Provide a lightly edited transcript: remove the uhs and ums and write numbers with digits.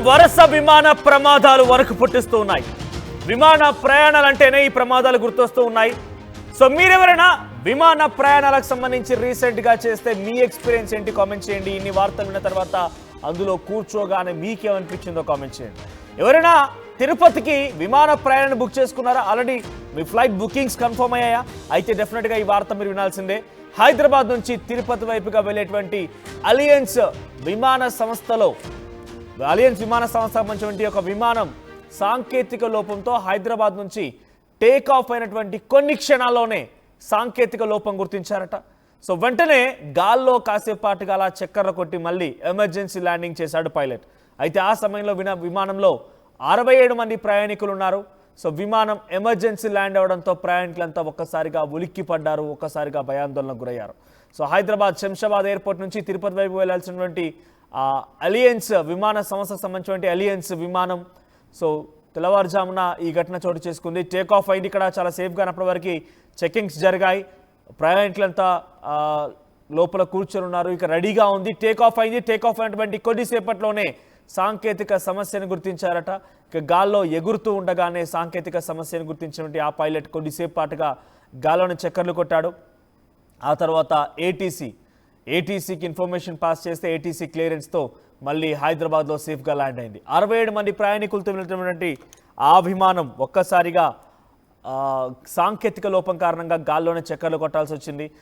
వరుస విమాన ప్రమాదాలు వరకు పుట్టిస్తూ ఉన్నాయి. విమాన ప్రయాణాలంటేనే ఈ ప్రమాదాలు గుర్తొస్తూ ఉన్నాయి. సో మీరెవరైనా విమాన ప్రయాణాలకు సంబంధించి రీసెంట్గా చేస్తే మీ ఎక్స్పీరియన్స్ ఏంటి కామెంట్ చేయండి. ఇన్ని వార్తలు విన్న తర్వాత అందులో కూర్చోగానే మీకేమనిపించిందో కామెంట్ చేయండి. ఎవరైనా తిరుపతికి విమాన ప్రయాణాన్ని బుక్ చేసుకున్నారా? ఆల్రెడీ మీ ఫ్లైట్ బుకింగ్స్ కన్ఫర్మ్ అయ్యాయా? అయితే డెఫినెట్గా ఈ వార్త మీరు వినాల్సిందే. హైదరాబాద్ నుంచి తిరుపతి వైపుగా వెళ్ళేటువంటి అలియన్స్ విమాన సంస్థలో సంబంధించినటువంటి ఒక విమానం సాంకేతిక లోపంతో హైదరాబాద్ నుంచి టేక్ ఆఫ్ అయినటువంటి కొన్ని క్షణాల్లోనే సాంకేతిక లోపం గుర్తించారట. సో వెంటనే గాల్లో కాసేపాటుగా అలా చక్కర్లు కొట్టి మళ్ళీ ఎమర్జెన్సీ ల్యాండింగ్ చేశాడు పైలట్. అయితే ఆ సమయంలో విమానంలో 67 మంది ప్రయాణికులు ఉన్నారు. సో విమానం ఎమర్జెన్సీ ల్యాండ్ అవడంతో ప్రయాణికులంతా ఒక్కసారిగా ఉలిక్కి పడ్డారు, ఒక్కసారిగా భయాందోళనకు గురయ్యారు. సో హైదరాబాద్ శంషాబాద్ ఎయిర్పోర్ట్ నుంచి తిరుపతి వైపు వెళ్లాల్సినటువంటి అలియన్స్ విమాన సంస్థకు సంబంధించినటువంటి అలియన్స్ విమానం సో తెల్లవారుజామున ఈ ఘటన చోటు చేసుకుంది. టేక్ ఆఫ్ అయింది. ఇక్కడ చాలా సేఫ్గా అప్పటి వరకు చెకింగ్స్ జరిగాయి. ప్రయాణికులంతా లోపల కూర్చొని ఉన్నారు. ఇక రెడీగా ఉంది. టేక్ ఆఫ్ అయింది. టేక్ ఆఫ్ అయినటువంటి కొద్దిసేపట్లోనే సాంకేతిక సమస్యను గుర్తించారట. ఇక గాల్లో ఎగురుతూ ఉండగానే సాంకేతిక సమస్యను గుర్తించినటువంటి ఆ పైలట్ కొద్దిసేపు పాటుగా గాల్లోని చక్కర్లు కొట్టాడు. ఆ తర్వాత ఏటీసీకి ఇన్ఫర్మేషన్ పాస్ చేస్తే ఏటీసీ క్లియరెన్స్తో మళ్ళీ హైదరాబాద్లో సేఫ్గా ల్యాండ్ అయింది. 67 మంది ప్రయాణికులతో వెళ్తున్నటువంటి ఆ విమానం ఒక్కసారిగా సాంకేతిక లోపం కారణంగా గాల్లోనే చక్కర్లు కొట్టాల్సి వచ్చింది.